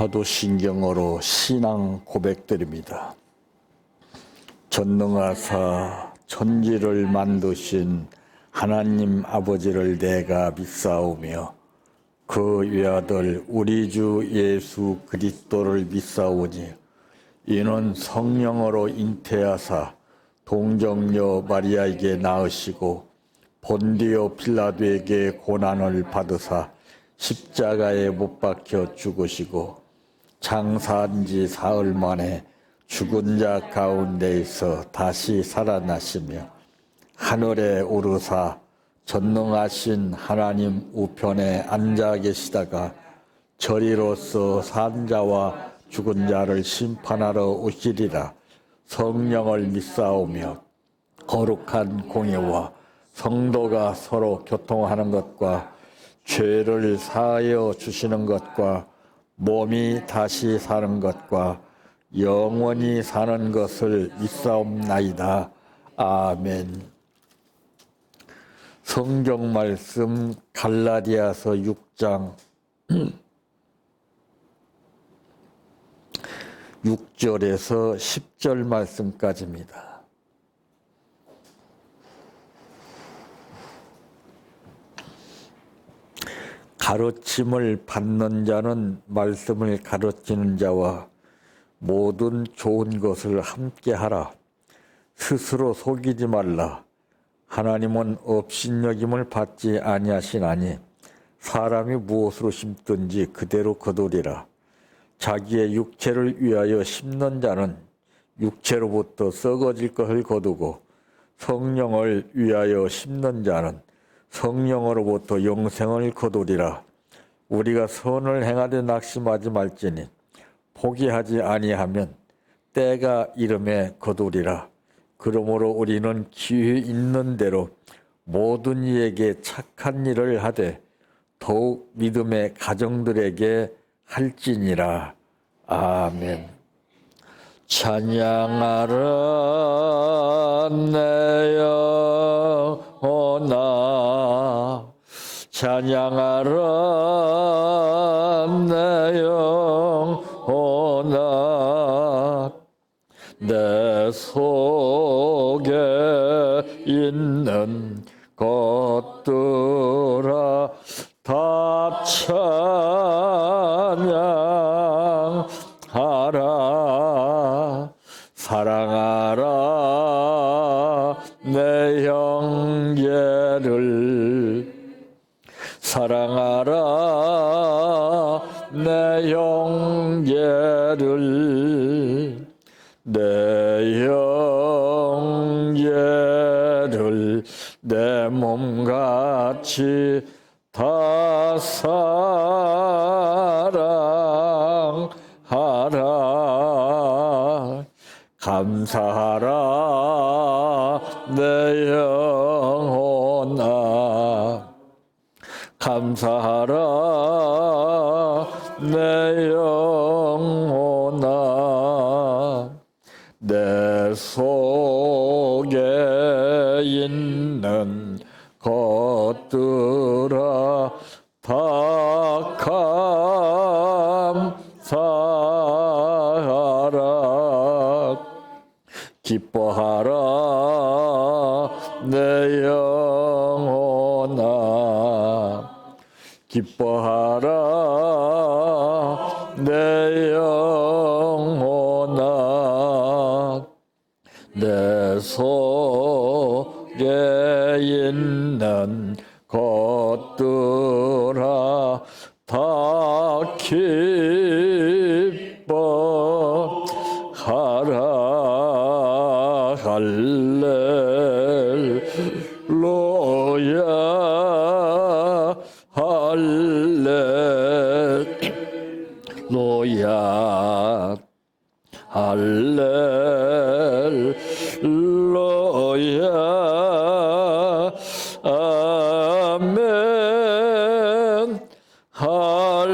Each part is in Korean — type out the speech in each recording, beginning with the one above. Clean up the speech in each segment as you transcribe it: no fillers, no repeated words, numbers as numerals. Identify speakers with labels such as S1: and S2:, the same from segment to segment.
S1: 사도신경으로 신앙 고백드립니다. 전능하사 천지를 만드신 하나님 아버지를 내가 믿사오며 그 외아들 우리 주 예수 그리스도를 믿사오니 이는 성령으로 잉태하사 동정녀 마리아에게 낳으시고 본디오 빌라도에게 고난을 받으사 십자가에 못 박혀 죽으시고 장사한 지 사흘 만에 죽은 자 가운데에서 다시 살아나시며 하늘에 오르사 전능하신 하나님 우편에 앉아 계시다가 저리로서 산 자와 죽은 자를 심판하러 오시리라. 성령을 믿사오며 거룩한 공예와 성도가 서로 교통하는 것과 죄를 사하여 주시는 것과 몸이 다시 사는 것과 영원히 사는 것을 믿사옵나이다. 아멘. 성경 말씀 갈라디아서 6장 6절에서 10절 말씀까지입니다. 가르침을 받는 자는 말씀을 가르치는 자와 모든 좋은 것을 함께 하라. 스스로 속이지 말라. 하나님은 업신여김을 받지 아니하시나니 사람이 무엇으로 심든지 그대로 거두리라. 자기의 육체를 위하여 심는 자는 육체로부터 썩어질 것을 거두고 성령을 위하여 심는 자는 성령으로부터 영생을 거두리라. 우리가 선을 행하되 낙심하지 말지니 포기하지 아니하면 때가 이름에 거두리라. 그러므로 우리는 기회 있는 대로 모든 이에게 착한 일을 하되 더욱 믿음의 가정들에게 할지니라. 아멘. 찬양하라 내 영혼아, 찬양하라 내 영혼아, 내 속에 있는 것들아 다 찬양하라. 사랑하라 내 형제를, 사랑하라 내 형제를, 내 형제를 내 몸같이 다 사랑하라. 감사하라 내 영혼아, 감사하라 내 영혼아, 내 속에 있는 것들아 다 감사하라. 기뻐하라 내 영혼아, 기뻐하라 내 영혼아, 내 속에 있는 것들아 다 기뻐하라. 할렐루야, 할렐루야, 할렐루야. 아멘. 할렐루야,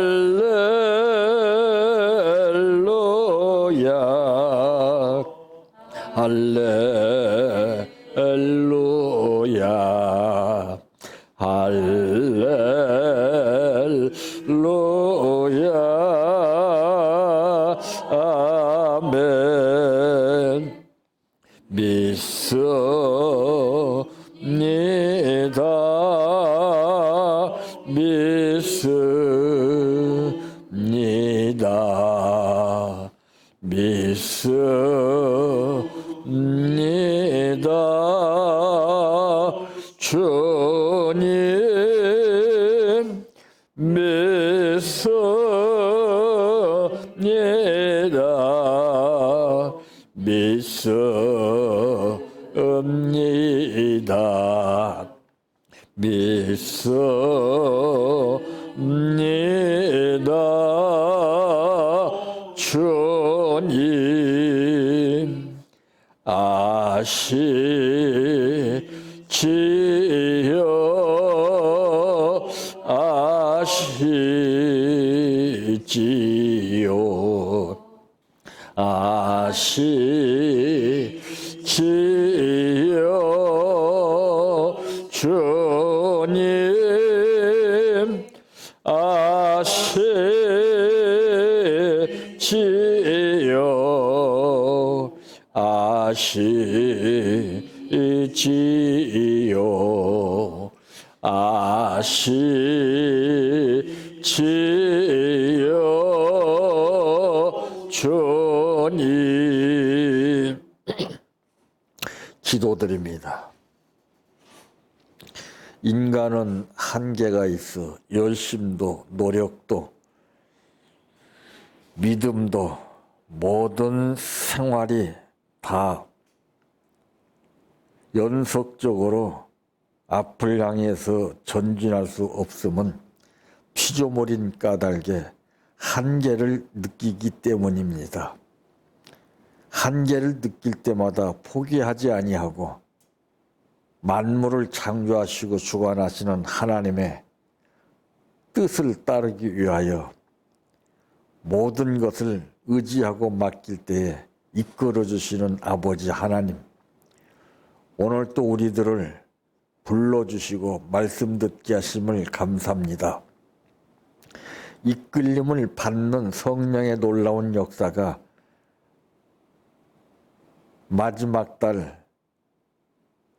S1: 할렐루야, 할렐루야. 믿습니다. 믿습니다. 주님 믿습니다. 믿습니다. 믿습니다. 주님 아시지요. 아시지요. 아시지요. 주님 아시지요. 아시지요. 아시지요. 주님 기도드립니다. 인간은 한계가 있어 열심도 노력도 믿음도 모든 생활이 다 연속적으로 앞을 향해서 전진할 수 없음은 피조물인 까닭에 한계를 느끼기 때문입니다. 한계를 느낄 때마다 포기하지 아니하고 만물을 창조하시고 주관하시는 하나님의 뜻을 따르기 위하여 모든 것을 의지하고 맡길 때에 이끌어 주시는 아버지 하나님, 오늘 또 우리들을 불러주시고 말씀 듣게 하심을 감사합니다. 이끌림을 받는 성령의 놀라운 역사가 마지막 달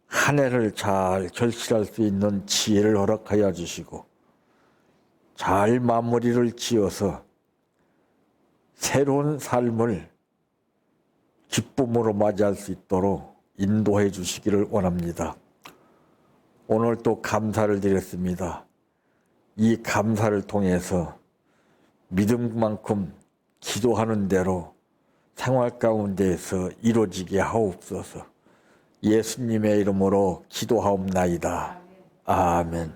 S1: 한 해를 잘 결실할 수 있는 지혜를 허락하여 주시고 잘 마무리를 지어서 새로운 삶을 기쁨으로 맞이할 수 있도록 인도해 주시기를 원합니다. 오늘 또 감사를 드렸습니다. 이 감사를 통해서 믿음만큼 기도하는 대로 생활 가운데에서 이루어지게 하옵소서. 예수님의 이름으로 기도하옵나이다. 아멘.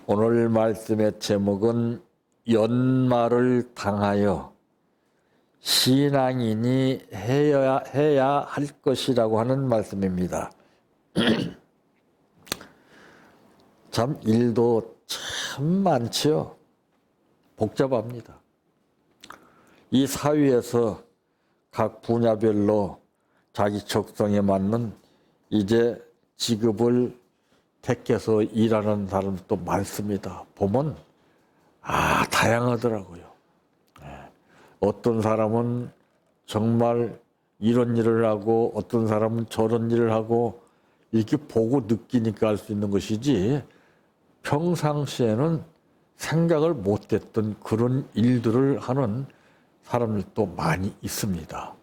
S1: 오늘 말씀의 제목은 연말을 당하여 신앙인이 해야 할 것이라고 하는 말씀입니다. 참 일도 참 많지요. 복잡합니다. 이 사회에서 각 분야별로 자기 적성에 맞는 이제 직업을 택해서 일하는 사람도 많습니다. 보면 다양하더라고요. 어떤 사람은 정말 이런 일을 하고 어떤 사람은 저런 일을 하고 이렇게 보고 느끼니까 알 수 있는 것이지 평상시에는 생각을 못했던 그런 일들을 하는 사람들도 많이 있습니다.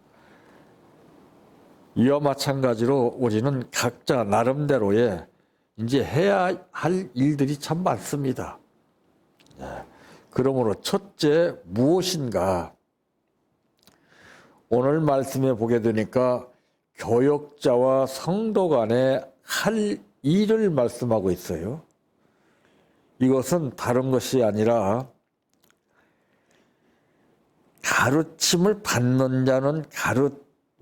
S1: 이와 마찬가지로 우리는 각자 나름대로의 이제 해야 할 일들이 참 많습니다. 그러므로 첫째 무엇인가? 오늘 말씀에 보게 되니까 교역자와 성도 간에 할 일을 말씀하고 있어요. 이것은 다른 것이 아니라 가르침을 받는 자는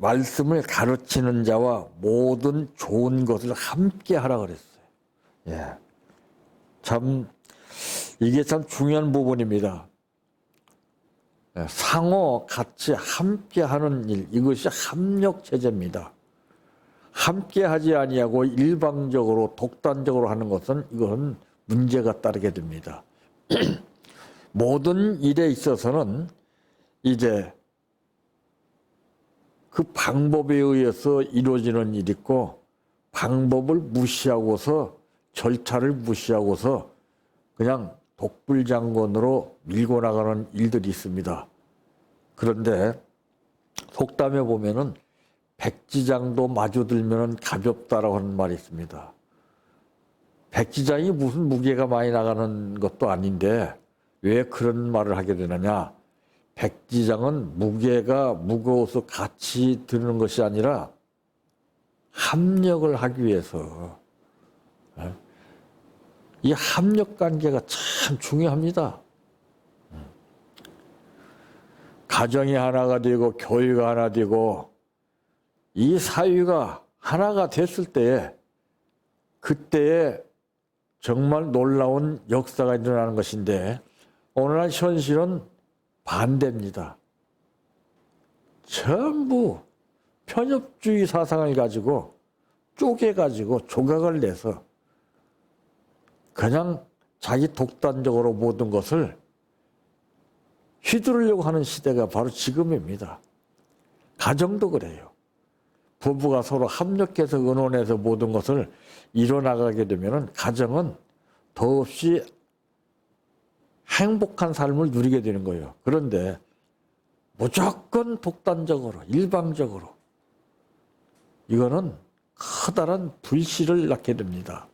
S1: 말씀을 가르치는 자와 모든 좋은 것을 함께 하라 그랬어요. 이게 참 중요한 부분입니다. 상호 같이 함께 하는 일, 이것이 합력 체제입니다. 함께 하지 아니하고 일방적으로 독단적으로 하는 것은 이건 문제가 따르게 됩니다. 모든 일에 있어서는 이제 그 방법에 의해서 이루어지는 일이 있고 방법을 무시하고서 절차를 무시하고서 그냥 독불장군으로 밀고 나가는 일들이 있습니다. 그런데 속담에 보면은 백지장도 마주들면은 가볍다라고 하는 말이 있습니다. 백지장이 무슨 무게가 많이 나가는 것도 아닌데 왜 그런 말을 하게 되느냐? 백지장은 무게가 무거워서 같이 드는 것이 아니라 합력을 하기 위해서, 이 합력 관계가 참 중요합니다. 가정이 하나가 되고 교회가 하나 되고 이 사회가 하나가 됐을 때에 그때에 정말 놀라운 역사가 일어나는 것인데 오늘날 현실은 반대입니다. 전부 편협주의 사상을 가지고 쪼개가지고 조각을 내서 그냥 자기 독단적으로 모든 것을 휘두르려고 하는 시대가 바로 지금입니다. 가정도 그래요. 부부가 서로 협력해서 의논해서 모든 것을 이뤄나가게 되면 가정은 더없이 행복한 삶을 누리게 되는 거예요. 그런데 무조건 독단적으로 일방적으로 이거는 커다란 불씨를 낳게 됩니다.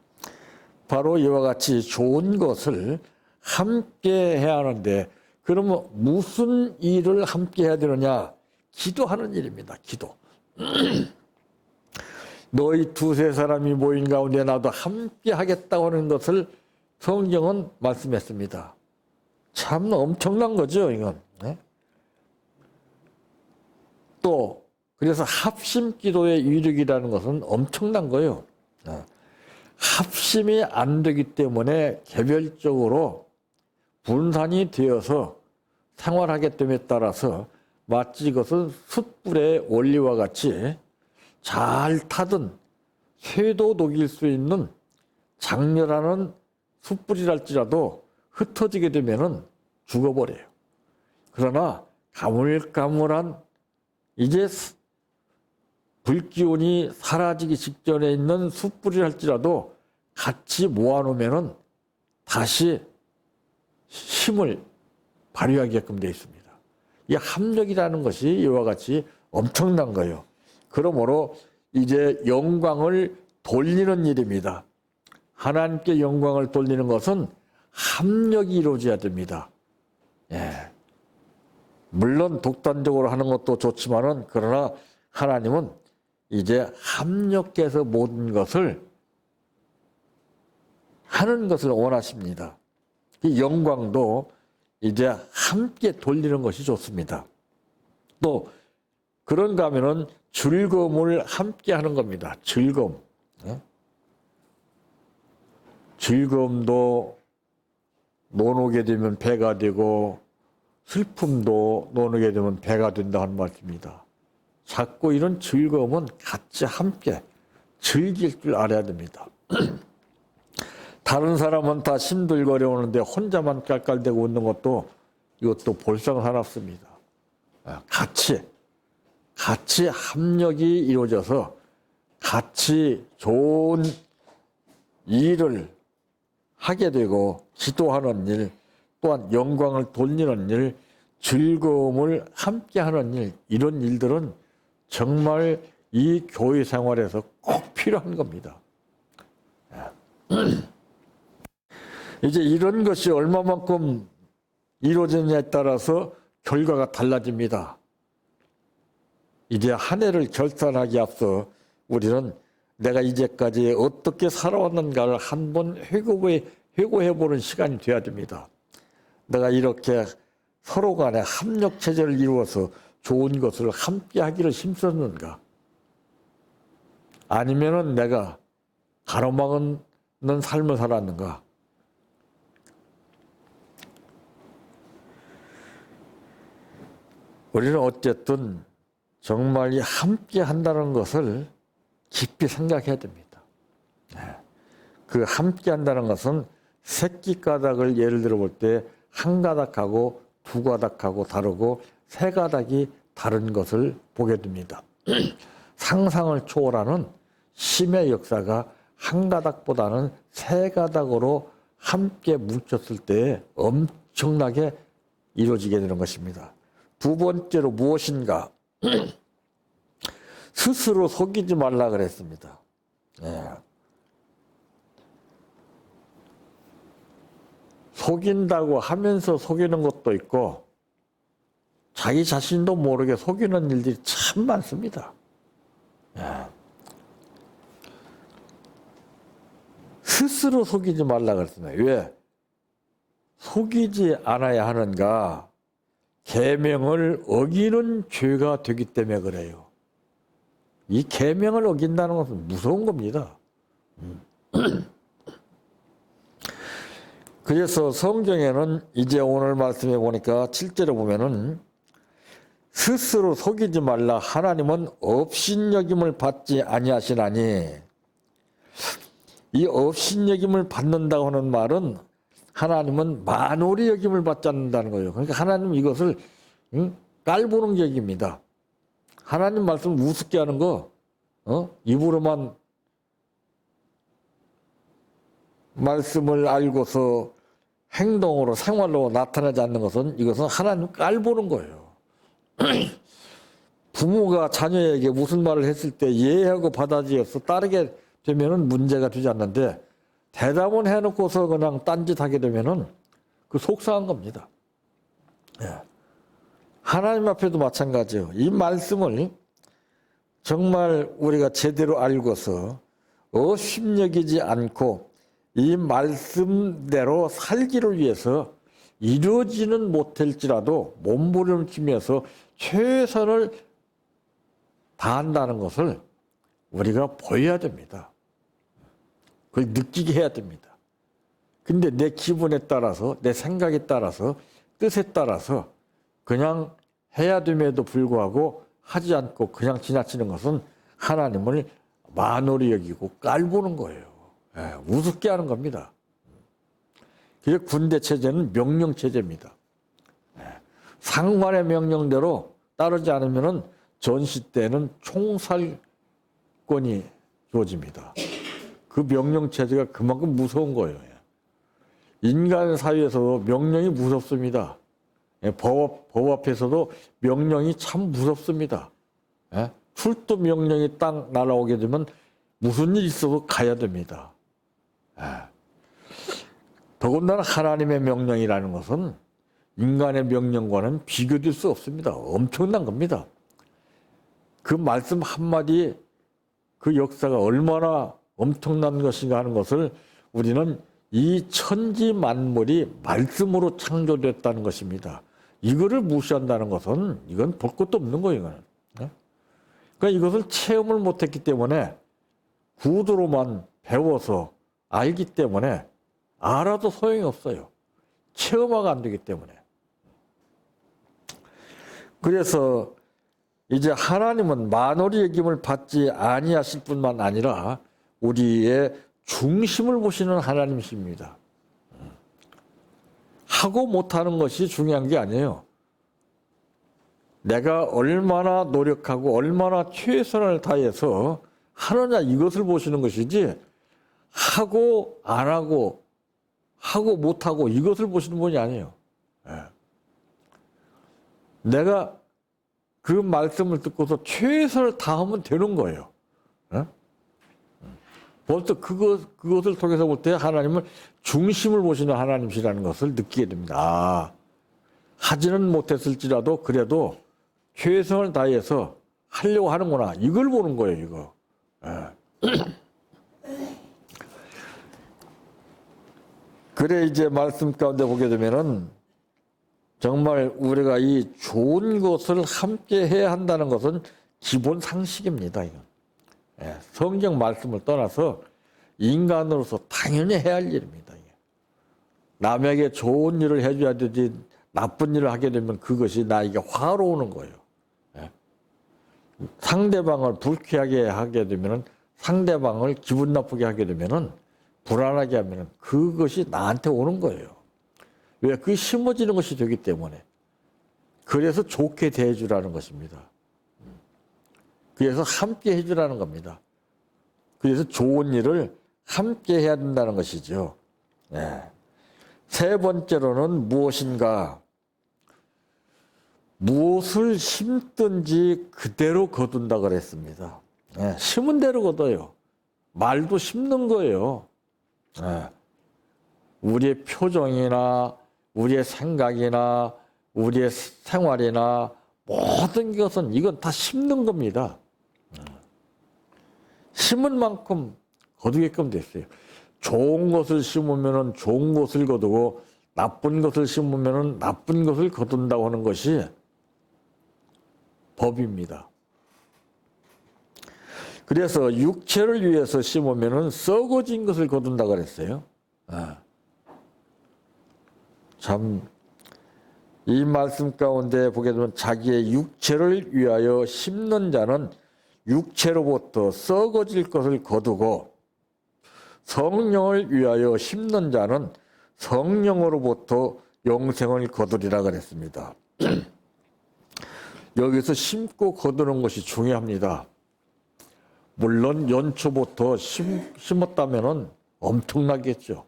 S1: 바로 이와 같이 좋은 것을 함께 해야 하는데 그러면 무슨 일을 함께 해야 되느냐? 기도하는 일입니다. 기도. 너희 두세 사람이 모인 가운데 나도 함께 하겠다고 하는 것을 성경은 말씀했습니다. 참 엄청난 거죠, 이건. 네? 또 그래서 합심 기도의 위력이라는 것은 엄청난 거예요. 합심이 안 되기 때문에 개별적으로 분산이 되어서 생활하기 때문에 따라서 마치 이것은 숯불의 원리와 같이 잘 타든 쇠도 녹일 수 있는 장렬하는 숯불이랄지라도 흩어지게 되면은 죽어버려요. 그러나 가물가물한 이제 불기운이 사라지기 직전에 있는 숯불이랄지라도 같이 모아놓으면은 다시 힘을 발휘하게끔 되어 있습니다. 이 합력이라는 것이 이와 같이 엄청난 거예요. 그러므로 이제 영광을 돌리는 일입니다. 하나님께 영광을 돌리는 것은 합력이 이루어져야 됩니다. 예. 물론 독단적으로 하는 것도 좋지만은 그러나 하나님은 이제 합력해서 모든 것을 하는 것을 원하십니다. 이 영광도 이제 함께 돌리는 것이 좋습니다. 또 그런가 하면은 즐거움을 함께 하는 겁니다. 즐거움. 즐거움도 노노게 되면 배가 되고 슬픔도 노노게 되면 배가 된다 하는 말씀입니다. 자꾸 이런 즐거움은 같이 함께 즐길 줄 알아야 됩니다. 다른 사람은 다 힘들거려 오는데 혼자만 깔깔대고 웃는 것도 이것도 볼상사납습니다. 같이 합력이 이루어져서 같이 좋은 일을 하게 되고 기도하는 일, 또한 영광을 돌리는 일, 즐거움을 함께하는 일, 이런 일들은 정말 이 교회 생활에서 꼭 필요한 겁니다. 이제 이런 것이 얼마만큼 이루어졌냐에 따라서 결과가 달라집니다. 이제 한 해를 결산하기 앞서 우리는 내가 이제까지 어떻게 살아왔는가를 한번 회고해보는 시간이 돼야 됩니다. 내가 이렇게 서로 간에 합력체제를 이루어서 좋은 것을 함께 하기를 힘썼는가? 아니면은 내가 가로막는 삶을 살았는가? 우리는 어쨌든 정말 이 함께 한다는 것을 깊이 생각해야 됩니다. 그 함께 한다는 것은 새끼 가닥을 예를 들어 볼 때 한 가닥하고 두 가닥하고 다르고 세 가닥이 다른 것을 보게 됩니다. 상상을 초월하는 힘의 역사가 한 가닥보다는 세 가닥으로 함께 뭉쳤을 때 엄청나게 이루어지게 되는 것입니다. 두 번째로 무엇인가? 스스로 속이지 말라 그랬습니다. 예. 속인다고 하면서 속이는 것도 있고 자기 자신도 모르게 속이는 일들이 참 많습니다. 예. 스스로 속이지 말라 그랬습니다. 왜? 속이지 않아야 하는가? 계명을 어기는 죄가 되기 때문에 그래요. 이 계명을 어긴다는 것은 무서운 겁니다. 그래서 성경에는 이제 오늘 말씀해 보니까 7절에 보면은 스스로 속이지 말라 하나님은 업신여김을 받지 아니하시나니, 이 업신여김을 받는다고 하는 말은 하나님은 만홀히 여김을 받지 않는다는 거예요. 그러니까 하나님은 이것을 깔보는 격입니다. 하나님 말씀 우습게 하는 거 입으로만 말씀을 알고서 행동으로 생활로 나타나지 않는 것은 이것은 하나님 깔보는 거예요. 부모가 자녀에게 무슨 말을 했을 때 예하고 받아들여서 따르게 되면은 문제가 되지 않는데 대답은 해놓고서 그냥 딴짓하게 되면은 그 속상한 겁니다. 예. 하나님 앞에도 마찬가지예요. 이 말씀을 정말 우리가 제대로 알고서 업신여기지 않고 이 말씀대로 살기를 위해서 이루어지는 못할지라도 몸부림치면서 최선을 다한다는 것을 우리가 보여야 됩니다. 그걸 느끼게 해야 됩니다. 근데 내 기분에 따라서, 내 생각에 따라서, 뜻에 따라서 그냥 해야 됨에도 불구하고 하지 않고 그냥 지나치는 것은 하나님을 만홀히 여기고 깔보는 거예요. 예, 우습게 하는 겁니다. 그래서 군대 체제는 명령 체제입니다. 예, 상관의 명령대로 따르지 않으면은 전시 때는 총살권이 주어집니다. 그 명령 체제가 그만큼 무서운 거예요. 인간 사회에서도 명령이 무섭습니다. 법 앞에서도 명령이 참 무섭습니다. 출두 명령이 딱 날아오게 되면 무슨 일 있어도 가야 됩니다. 더군다나 하나님의 명령이라는 것은 인간의 명령과는 비교될 수 없습니다. 엄청난 겁니다. 그 말씀 한마디 그 역사가 얼마나 엄청난 것인가 하는 것을 우리는 이 천지 만물이 말씀으로 창조됐다는 것입니다. 이거를 무시한다는 것은 이건 볼 것도 없는 거예요. 이거는. 그러니까 이것을 체험을 못했기 때문에 구두로만 배워서 알기 때문에 알아도 소용이 없어요. 체험화가 안 되기 때문에. 그래서 이제 하나님은 만홀히 여김을 받지 아니하실 뿐만 아니라 우리의 중심을 보시는 하나님이십니다. 하고 못하는 것이 중요한 게 아니에요. 내가 얼마나 노력하고 얼마나 최선을 다해서 하느냐 이것을 보시는 것이지 하고 안 하고 하고 못하고 이것을 보시는 분이 아니에요. 내가 그 말씀을 듣고서 최선을 다하면 되는 거예요. 벌써 그것을 통해서 볼 때 하나님은 중심을 보시는 하나님이시라는 것을 느끼게 됩니다. 아, 하지는 못했을지라도 그래도 최선을 다해서 하려고 하는구나. 이걸 보는 거예요, 이거. 그래 이제 말씀 가운데 보게 되면은 정말 우리가 이 좋은 것을 함께 해야 한다는 것은 기본 상식입니다. 이거. 성경 말씀을 떠나서 인간으로서 당연히 해야 할 일입니다. 남에게 좋은 일을 해줘야 되지 나쁜 일을 하게 되면 그것이 나에게 화로 오는 거예요. 상대방을 불쾌하게 하게 되면 상대방을 기분 나쁘게 하게 되면 불안하게 하면 그것이 나한테 오는 거예요. 왜? 그게 심어지는 것이 되기 때문에. 그래서 좋게 대해주라는 것입니다. 그래서 함께 해주라는 겁니다. 그래서 좋은 일을 함께 해야 된다는 것이죠. 네. 세 번째로는 무엇인가? 무엇을 심든지 그대로 거둔다 그랬습니다. 네. 심은 대로 거둬요. 말도 심는 거예요. 네. 우리의 표정이나 우리의 생각이나 우리의 생활이나 모든 것은 이건 다 심는 겁니다. 심은 만큼 거두게끔 됐어요. 좋은 것을 심으면 좋은 것을 거두고 나쁜 것을 심으면 나쁜 것을 거둔다고 하는 것이 법입니다. 그래서 육체를 위해서 심으면 썩어진 것을 거둔다고 그랬어요. 참, 이 말씀 가운데 보게 되면 자기의 육체를 위하여 심는 자는 육체로부터 썩어질 것을 거두고 성령을 위하여 심는 자는 성령으로부터 영생을 거두리라 그랬습니다. 여기서 심고 거두는 것이 중요합니다. 물론 연초부터 심었다면 엄청나겠죠.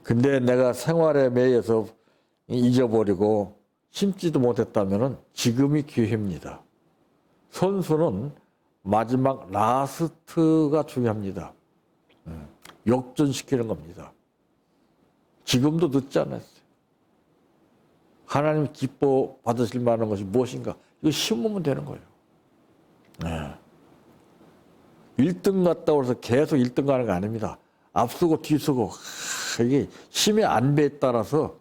S1: 근데 내가 생활에 매여서 잊어버리고 심지도 못했다면 지금이 기회입니다. 선수는 마지막 라스트가 중요합니다. 역전시키는 겁니다. 지금도 늦지 않았어요. 하나님 기뻐 받으실 만한 것이 무엇인가? 이거 심으면 되는 거예요. 1등 갔다고 해서 계속 1등 가는 거 아닙니다. 앞서고 뒤서고 이게 심의 안배에 따라서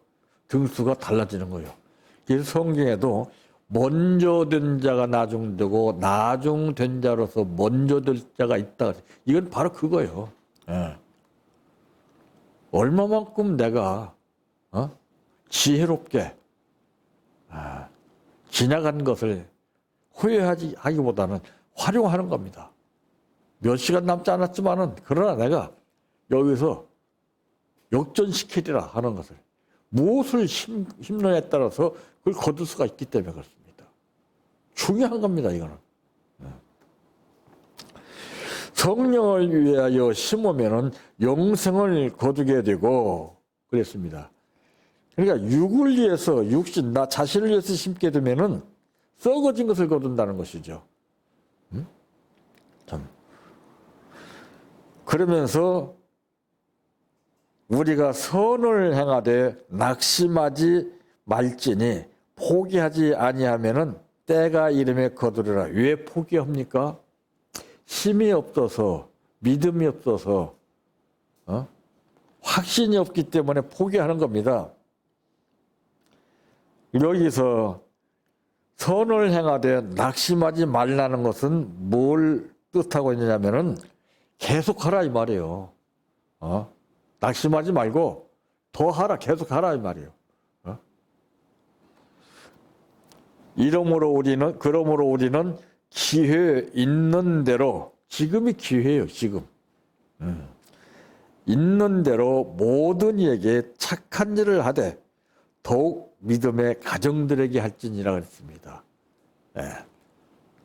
S1: 등수가 달라지는 거예요. 그래서 성경에도 먼저 된 자가 나중되고 나중된 자로서 먼저 될 자가 있다. 이건 바로 그거예요. 얼마만큼 내가 지혜롭게 지나간 것을 후회하기보다는 활용하는 겁니다. 몇 시간 남지 않았지만은 그러나 내가 여기서 역전시키리라 하는 것을 무엇을 심느냐에 따라서 그걸 거둘 수가 있기 때문에 그렇습니다. 중요한 겁니다, 이거는. 성령을 위하여 심으면은 영생을 거두게 되고 그랬습니다. 그러니까 육을 위해서 육신, 나 자신을 위해서 심게 되면은 썩어진 것을 거둔다는 것이죠. 참. 그러면서 우리가 선을 행하되 낙심하지 말지니 포기하지 아니하면은 때가 이름에 거두리라. 왜 포기합니까? 힘이 없어서, 믿음이 없어서, 확신이 없기 때문에 포기하는 겁니다. 여기서 선을 행하되 낙심하지 말라는 것은 뭘 뜻하고 있느냐면은 계속 하라 이 말이에요. 낙심하지 말고 더 하라, 계속 하라 이 말이에요. 그러므로 우리는 기회 있는 대로, 지금이 기회예요, 지금. 있는 대로 모든 이에게 착한 일을 하되 더욱 믿음의 가정들에게 할지니라 그랬습니다.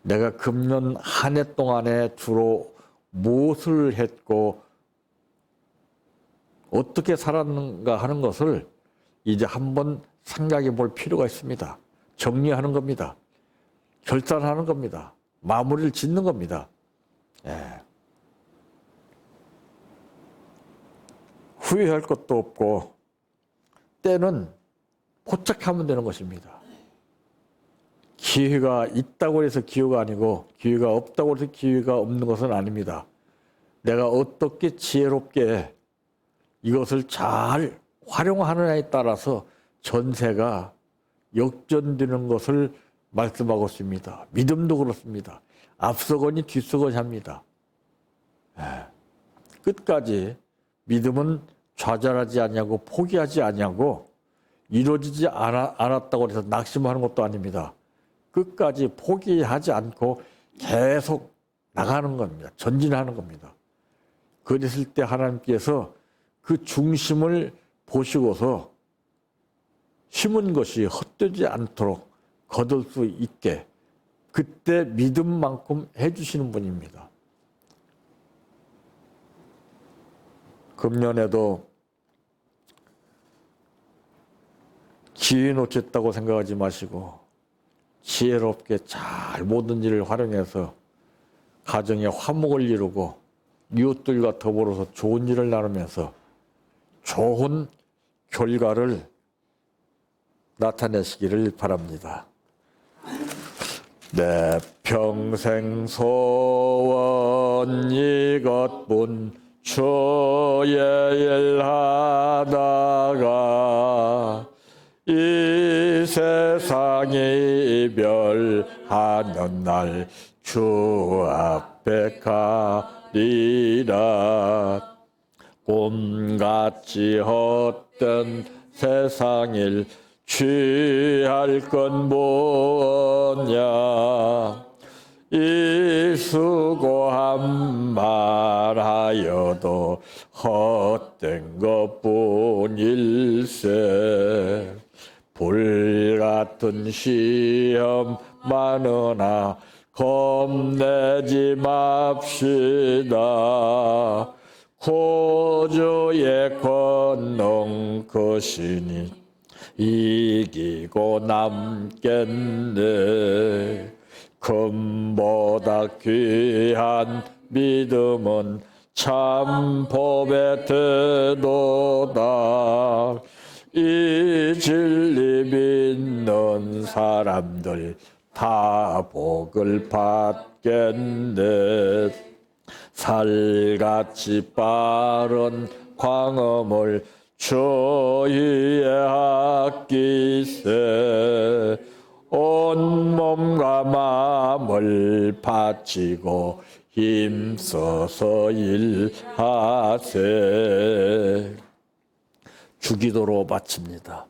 S1: 내가 금년 한 해 동안에 주로 무엇을 했고 어떻게 살았는가 하는 것을 이제 한번 생각해 볼 필요가 있습니다. 정리하는 겁니다. 결산하는 겁니다. 마무리를 짓는 겁니다. 후회할 것도 없고 때는 포착하면 되는 것입니다. 기회가 있다고 해서 기회가 아니고 기회가 없다고 해서 기회가 없는 것은 아닙니다. 내가 어떻게 지혜롭게 이것을 잘 활용하느냐에 따라서 전세가 역전되는 것을 말씀하고 있습니다. 믿음도 그렇습니다. 앞서거니 뒤서거니 합니다. 끝까지 믿음은 좌절하지 아니하고 포기하지 아니하고 이루어지지 않았다고 해서 낙심하는 것도 아닙니다. 끝까지 포기하지 않고 계속 나가는 겁니다. 전진하는 겁니다. 그랬을 때 하나님께서 그 중심을 보시고서 심은 것이 헛되지 않도록 거둘 수 있게 그때 믿음만큼 해주시는 분입니다. 금년에도 기회 놓쳤다고 생각하지 마시고 지혜롭게 잘 모든 일을 활용해서 가정의 화목을 이루고 이웃들과 더불어서 좋은 일을 나누면서 좋은 결과를 나타내시기를 바랍니다. 내 평생 소원 이것뿐 주의 일 하다가 이 세상에 이별하는 날 주 앞에 가리라. 꿈같이 헛된 세상일 취할 건 뭐냐. 이 수고한 말하여도 헛된 것뿐일세. 불같은 시험 많으나 겁내지 맙시다. 구주의 권능 크시니 이기고 남겠네. 금보다 귀한 믿음은 참 법의 태도다. 이 진리 믿는 사람들 다 복을 받겠네. 살같이 빠른 광음을 주위에 아끼세. 온몸과 마음을 바치고 힘써서 일하세. 주기도로 마칩니다.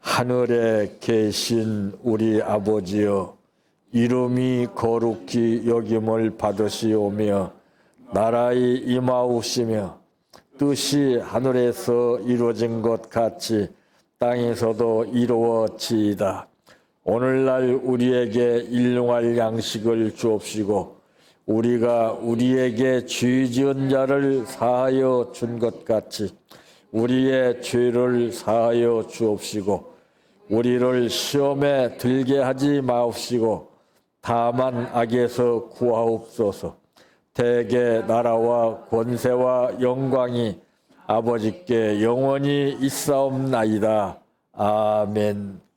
S1: 하늘에 계신 우리 아버지여, 이름이 거룩히 여김을 받으시오며 나라의 임하옵시며 뜻이 하늘에서 이루어진 것 같이 땅에서도 이루어지이다. 오늘날 우리에게 일용할 양식을 주옵시고 우리가 우리에게 죄 지은 자를 사하여 준 것 같이 우리의 죄를 사하여 주옵시고 우리를 시험에 들게 하지 마옵시고 다만 악에서 구하옵소서. 대개 나라와 권세와 영광이 아버지께 영원히 있사옵나이다. 아멘.